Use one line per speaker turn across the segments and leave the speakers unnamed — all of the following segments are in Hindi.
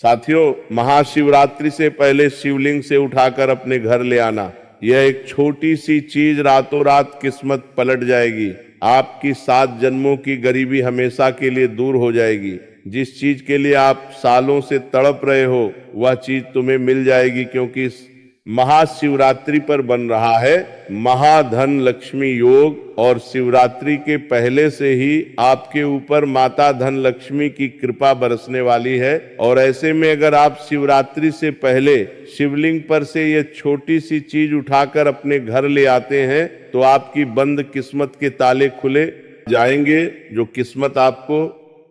साथियों, महाशिवरात्रि से पहले शिवलिंग से उठाकर अपने घर ले आना, यह एक छोटी सी चीज रातों रात किस्मत पलट जाएगी। आपकी 7 जन्मों की गरीबी हमेशा के लिए दूर हो जाएगी। जिस चीज के लिए आप सालों से तड़प रहे हो वह चीज तुम्हें मिल जाएगी, क्योंकि इस महाशिवरात्रि पर बन रहा है महाधन लक्ष्मी योग। और शिवरात्रि के पहले से ही आपके ऊपर माता धन लक्ष्मी की कृपा बरसने वाली है। और ऐसे में अगर आप शिवरात्रि से पहले शिवलिंग पर से ये छोटी सी चीज उठाकर अपने घर ले आते हैं तो आपकी बंद किस्मत के ताले खुले जाएंगे। जो किस्मत आपको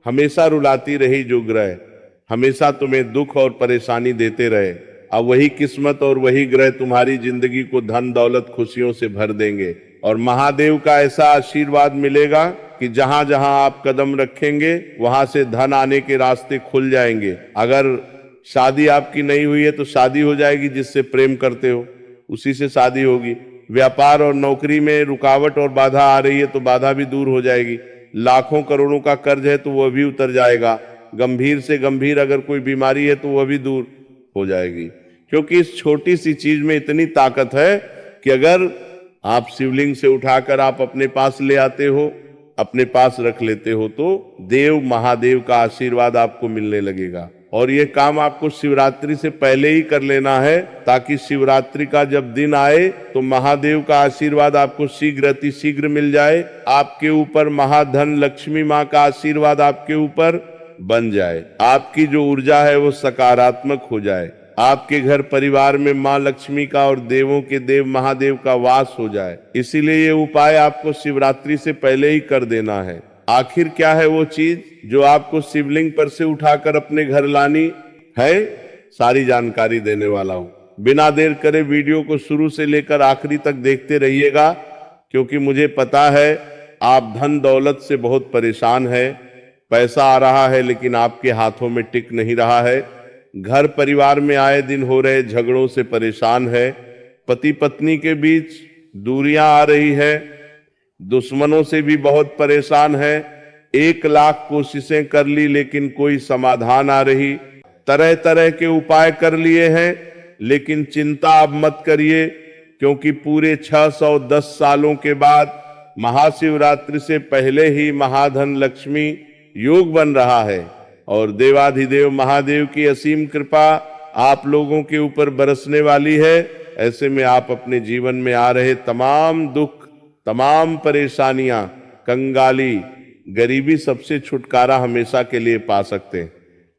हमेशा रुलाती रही, जो ग्रह हमेशा तुम्हें दुख और परेशानी देते रहे, अब वही किस्मत और वही ग्रह तुम्हारी जिंदगी को धन दौलत खुशियों से भर देंगे। और महादेव का ऐसा आशीर्वाद मिलेगा कि जहां जहां आप कदम रखेंगे वहां से धन आने के रास्ते खुल जाएंगे। अगर शादी आपकी नहीं हुई है तो शादी हो जाएगी, जिससे प्रेम करते हो उसी से शादी होगी। व्यापार और नौकरी में रुकावट और बाधा आ रही है तो बाधा भी दूर हो जाएगी। लाखों करोड़ों का कर्ज है तो वह भी उतर जाएगा। गंभीर से गंभीर अगर कोई बीमारी है तो वह भी दूर हो जाएगी, क्योंकि इस छोटी सी चीज में इतनी ताकत है कि अगर आप शिवलिंग से उठाकर आप अपने पास ले आते हो, अपने पास रख लेते हो, तो देव महादेव का आशीर्वाद आपको मिलने लगेगा। और ये काम आपको शिवरात्रि से पहले ही कर लेना है, ताकि शिवरात्रि का जब दिन आए तो महादेव का आशीर्वाद आपको शीघ्र अति शीघ्र मिल जाए। आपके ऊपर महाधन लक्ष्मी माँ का आशीर्वाद आपके ऊपर बन जाए। आपकी जो ऊर्जा है वो सकारात्मक हो जाए। आपके घर परिवार में माँ लक्ष्मी का और देवों के देव महादेव का वास हो जाए। इसीलिए ये उपाय आपको शिवरात्रि से पहले ही कर देना है। आखिर क्या है वो चीज जो आपको शिवलिंग पर से उठाकर अपने घर लानी है, सारी जानकारी देने वाला हूं। बिना देर करे वीडियो को शुरू से लेकर आखिरी तक देखते रहिएगा, क्योंकि मुझे पता है आप धन दौलत से बहुत परेशान है। पैसा आ रहा है लेकिन आपके हाथों में टिक नहीं रहा है। घर परिवार में आए दिन हो रहे झगड़ों से परेशान है। पति पत्नी के बीच दूरियां आ रही है। दुश्मनों से भी बहुत परेशान है। 1 लाख कोशिशें कर ली लेकिन कोई समाधान आ रही। तरह तरह के उपाय कर लिए हैं, लेकिन चिंता अब मत करिए, क्योंकि पूरे 610 सालों के बाद महाशिवरात्रि से पहले ही महाधन लक्ष्मी योग बन रहा है। और देवाधिदेव महादेव की असीम कृपा आप लोगों के ऊपर बरसने वाली है। ऐसे में आप अपने जीवन में आ रहे तमाम दुख, तमाम परेशानियां, कंगाली, गरीबी, सबसे छुटकारा हमेशा के लिए पा सकते हैं।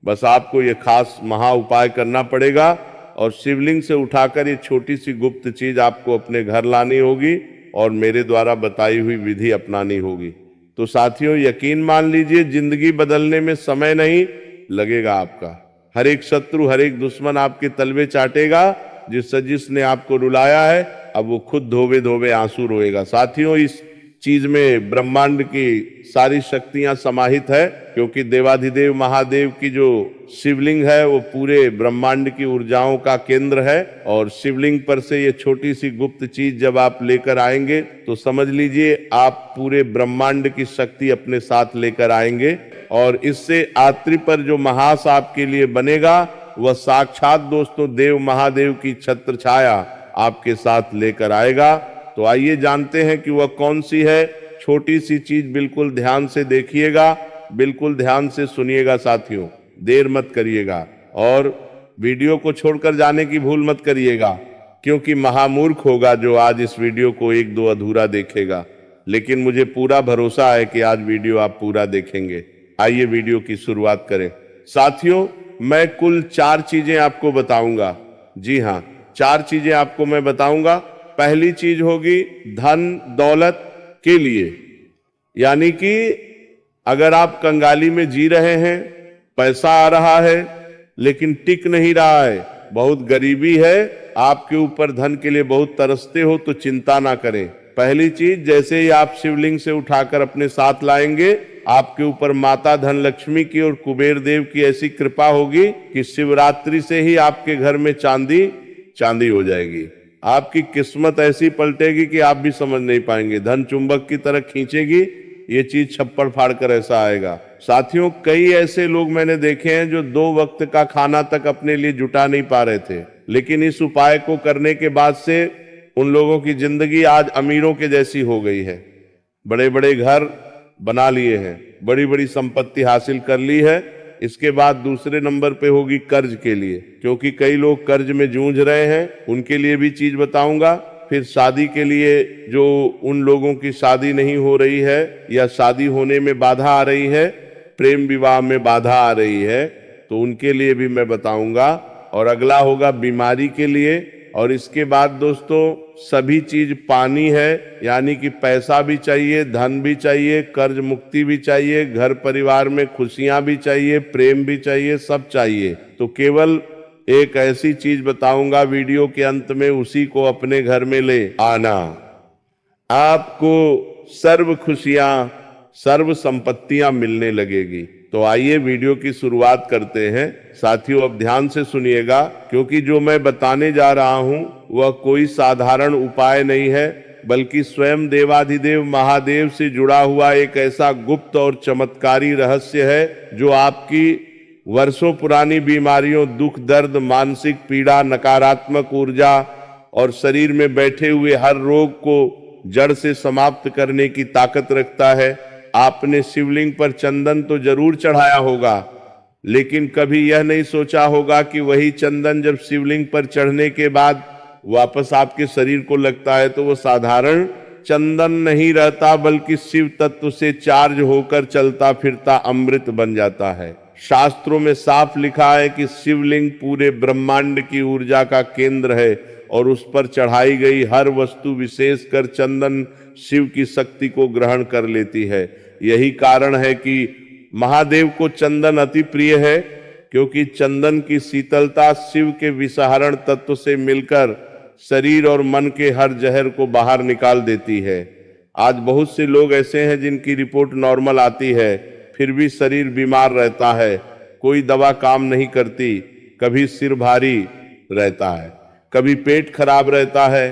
बस आपको ये खास महा उपाय करना पड़ेगा और शिवलिंग से उठाकर ये छोटी सी गुप्त चीज आपको अपने घर लानी होगी और मेरे द्वारा बताई हुई विधि अपनानी होगी। तो साथियों, यकीन मान लीजिए, जिंदगी बदलने में समय नहीं लगेगा आपका। हर एक शत्रु, हर एक दुश्मन आपके तलवे चाटेगा। जिसने आपको रुलाया है अब वो खुद धोबे धोबे आंसू रोएगा। साथियों, इस चीज में ब्रह्मांड की सारी शक्तियां समाहित है, क्योंकि देवाधिदेव महादेव की जो शिवलिंग है वो पूरे ब्रह्मांड की ऊर्जाओं का केंद्र है। और शिवलिंग पर से ये छोटी सी गुप्त चीज जब आप लेकर आएंगे तो समझ लीजिए आप पूरे ब्रह्मांड की शक्ति अपने साथ लेकर आएंगे। और इससे आत्रि पर जो महास आपके लिए बनेगा वह साक्षात दोस्तों देव महादेव की छत्र छाया आपके साथ लेकर आएगा। तो आइए जानते हैं कि वह कौन सी है छोटी सी चीज। बिल्कुल ध्यान से देखिएगा, बिल्कुल ध्यान से सुनिएगा साथियों, देर मत करिएगा और वीडियो को छोड़कर जाने की भूल मत करिएगा, क्योंकि महामूर्ख होगा जो आज इस वीडियो को 1-2 अधूरा देखेगा। लेकिन मुझे पूरा भरोसा है कि आज वीडियो आप पूरा देखेंगे। आइए वीडियो की शुरुआत करें। साथियों, मैं कुल 4 चीजें आपको बताऊंगा। जी हाँ, 4 चीजें आपको मैं बताऊंगा। पहली चीज होगी धन दौलत के लिए, यानी कि अगर आप कंगाली में जी रहे हैं, पैसा आ रहा है लेकिन टिक नहीं रहा है, बहुत गरीबी है, आपके ऊपर धन के लिए बहुत तरसते हो, तो चिंता ना करें। पहली चीज, जैसे ही आप शिवलिंग से उठाकर अपने साथ लाएंगे, आपके ऊपर माता धन लक्ष्मी की और कुबेर देव की ऐसी कृपा होगी कि शिवरात्रि से ही आपके घर में चांदी हो जाएगी। आपकी किस्मत ऐसी पलटेगी कि आप भी समझ नहीं पाएंगे। धन चुंबक की तरह खींचेगी, ये चीज छप्पड़ फाड़ कर ऐसा आएगा। साथियों, कई ऐसे लोग मैंने देखे हैं जो 2 वक्त का खाना तक अपने लिए जुटा नहीं पा रहे थे, लेकिन इस उपाय को करने के बाद से उन लोगों की जिंदगी आज अमीरों के जैसी हो गई है। बड़े बड़े घर बना लिए हैं, बड़ी बड़ी संपत्ति हासिल कर ली है। इसके बाद दूसरे नंबर पे होगी कर्ज के लिए, क्योंकि कई लोग कर्ज में जूझ रहे हैं, उनके लिए भी चीज बताऊंगा। फिर शादी के लिए, जो उन लोगों की शादी नहीं हो रही है या शादी होने में बाधा आ रही है, प्रेम विवाह में बाधा आ रही है, तो उनके लिए भी मैं बताऊंगा। और अगला होगा बीमारी के लिए। और इसके बाद दोस्तों, सभी चीज पानी है, यानी कि पैसा भी चाहिए, धन भी चाहिए, कर्ज मुक्ति भी चाहिए, घर परिवार में खुशियां भी चाहिए, प्रेम भी चाहिए, सब चाहिए। तो केवल एक ऐसी चीज बताऊंगा वीडियो के अंत में, उसी को अपने घर में ले आना, आपको सर्व खुशियां, सर्व संपत्तियां मिलने लगेगी। तो आइए वीडियो की शुरुआत करते हैं। साथियों, अब ध्यान से सुनिएगा, क्योंकि जो मैं बताने जा रहा हूं वह कोई साधारण उपाय नहीं है, बल्कि स्वयं देवाधिदेव महादेव से जुड़ा हुआ एक ऐसा गुप्त और चमत्कारी रहस्य है, जो आपकी वर्षों पुरानी बीमारियों, दुख, दर्द, मानसिक पीड़ा, नकारात्मक ऊर्जा और शरीर में बैठे हुए हर रोग को जड़ से समाप्त करने की ताकत रखता है। आपने शिवलिंग पर चंदन तो जरूर चढ़ाया होगा, लेकिन कभी यह नहीं सोचा होगा कि वही चंदन जब शिवलिंग पर चढ़ने के बाद वापस आपके शरीर को लगता है, तो वो साधारण चंदन नहीं रहता, बल्कि शिव तत्व से चार्ज होकर चलता फिरता अमृत बन जाता है। शास्त्रों में साफ लिखा है कि शिवलिंग पूरे ब्रह्मांड की ऊर्जा का केंद्र है, और उस पर चढ़ाई गई हर वस्तु, विशेषकर चंदन, शिव की शक्ति को ग्रहण कर लेती है। यही कारण है कि महादेव को चंदन अति प्रिय है, क्योंकि चंदन की शीतलता शिव के विषहरण तत्व से मिलकर शरीर और मन के हर जहर को बाहर निकाल देती है। आज बहुत से लोग ऐसे हैं जिनकी रिपोर्ट नॉर्मल आती है, फिर भी शरीर बीमार रहता है, कोई दवा काम नहीं करती, कभी सिर भारी रहता है, कभी पेट खराब रहता है,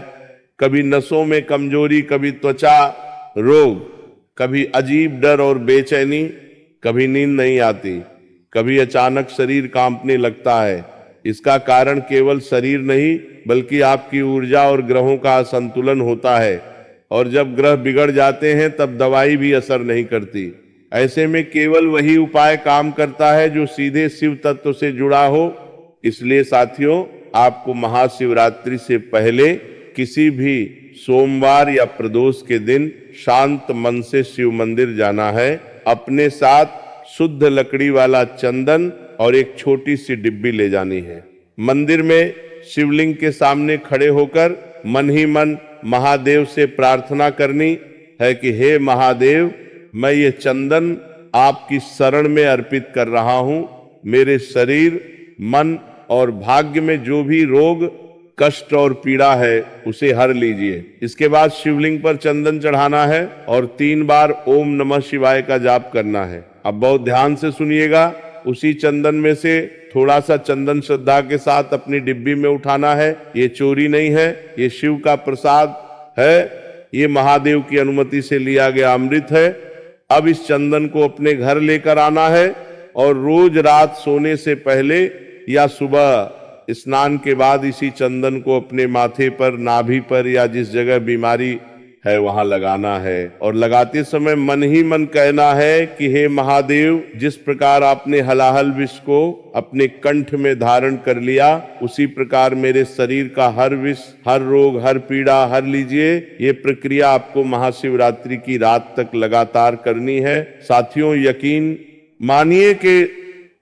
कभी नसों में कमजोरी, कभी त्वचा रोग, कभी अजीब डर और बेचैनी, कभी नींद नहीं आती, कभी अचानक शरीर कांपने लगता है। इसका कारण केवल शरीर नहीं, बल्कि आपकी ऊर्जा और ग्रहों का असंतुलन होता है। और जब ग्रह बिगड़ जाते हैं, तब दवाई भी असर नहीं करती। ऐसे में केवल वही उपाय काम करता है जो सीधे शिव तत्व से जुड़ा हो। इसलिए साथियों, आपको महाशिवरात्रि से पहले किसी भी सोमवार या प्रदोष के दिन शांत मन से शिव मंदिर जाना है। अपने साथ शुद्ध लकड़ी वाला चंदन और एक छोटी सी डिब्बी ले जानी है। मंदिर में शिवलिंग के सामने खड़े होकर मन ही मन महादेव से प्रार्थना करनी है कि हे महादेव, मैं ये चंदन आपकी शरण में अर्पित कर रहा हूं। मेरे शरीर, मन और भाग्य में जो भी रोग, कष्ट और पीड़ा है, उसे हर लीजिए। इसके बाद शिवलिंग पर चंदन चढ़ाना है और 3 बार ओम नमः शिवाय का जाप करना है। अब बहुत ध्यान से सुनिएगा। उसी चंदन में से थोड़ा सा चंदन श्रद्धा के साथ अपनी डिब्बी में उठाना है। ये चोरी नहीं है, ये शिव का प्रसाद है, ये महादेव की अनुमति से लिया गया अमृत है। अब इस चंदन को अपने घर लेकर आना है और रोज रात सोने से पहले या सुबह स्नान के बाद इसी चंदन को अपने माथे पर, नाभि पर या जिस जगह बीमारी है वहां लगाना है। और लगाते समय मन ही मन कहना है कि हे महादेव, जिस प्रकार आपने हलाहल विष को अपने कंठ में धारण कर लिया, उसी प्रकार मेरे शरीर का हर विष, हर रोग, हर पीड़ा हर लीजिए। ये प्रक्रिया आपको महाशिवरात्रि की रात तक लगातार करनी है। साथियों, यकीन मानिए कि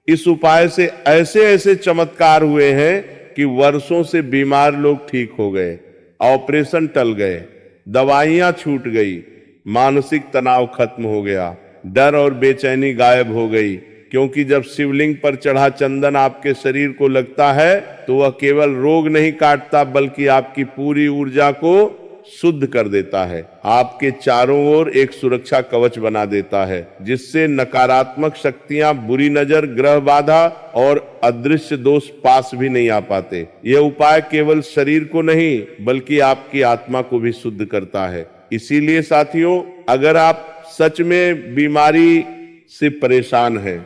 इस उपाय से ऐसे ऐसे चमत्कार हुए हैं कि वर्षों से बीमार लोग ठीक हो गए, ऑपरेशन टल गए, दवाइयां छूट गई, मानसिक तनाव खत्म हो गया, डर और बेचैनी गायब हो गई। क्योंकि जब शिवलिंग पर चढ़ा चंदन आपके शरीर को लगता है, तो वह केवल रोग नहीं काटता, बल्कि आपकी पूरी ऊर्जा को शुद्ध कर देता है। आपके चारों ओर एक सुरक्षा कवच बना देता है, जिससे नकारात्मक शक्तियां, बुरी नजर, ग्रह बाधा और अदृश्य दोष पास भी नहीं आ पाते। यह उपाय केवल शरीर को नहीं, बल्कि आपकी आत्मा को भी शुद्ध करता है। इसीलिए साथियों, अगर आप सच में बीमारी से परेशान हैं,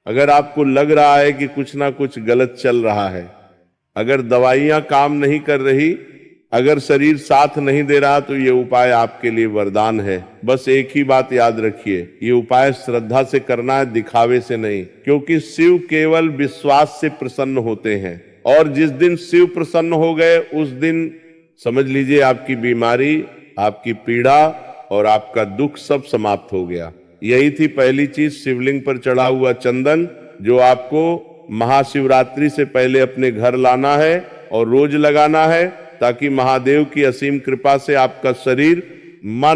अगर आपको लग रहा है कि कुछ ना कुछ गलत चल रहा है, अगर दवाइयां काम नहीं कर रही, अगर शरीर साथ नहीं दे रहा, तो ये उपाय आपके लिए वरदान है। बस एक ही बात याद रखिए, ये उपाय श्रद्धा से करना है, दिखावे से नहीं, क्योंकि शिव केवल विश्वास से प्रसन्न होते हैं। और जिस दिन शिव प्रसन्न हो गए, उस दिन समझ लीजिए आपकी बीमारी, आपकी पीड़ा और आपका दुख सब समाप्त हो गया। यही थी पहली चीज, शिवलिंग पर चढ़ा हुआ चंदन, जो आपको महाशिवरात्रि से पहले अपने घर लाना है और रोज लगाना है, ताकि महादेव की असीम कृपा से आपका शरीर, मन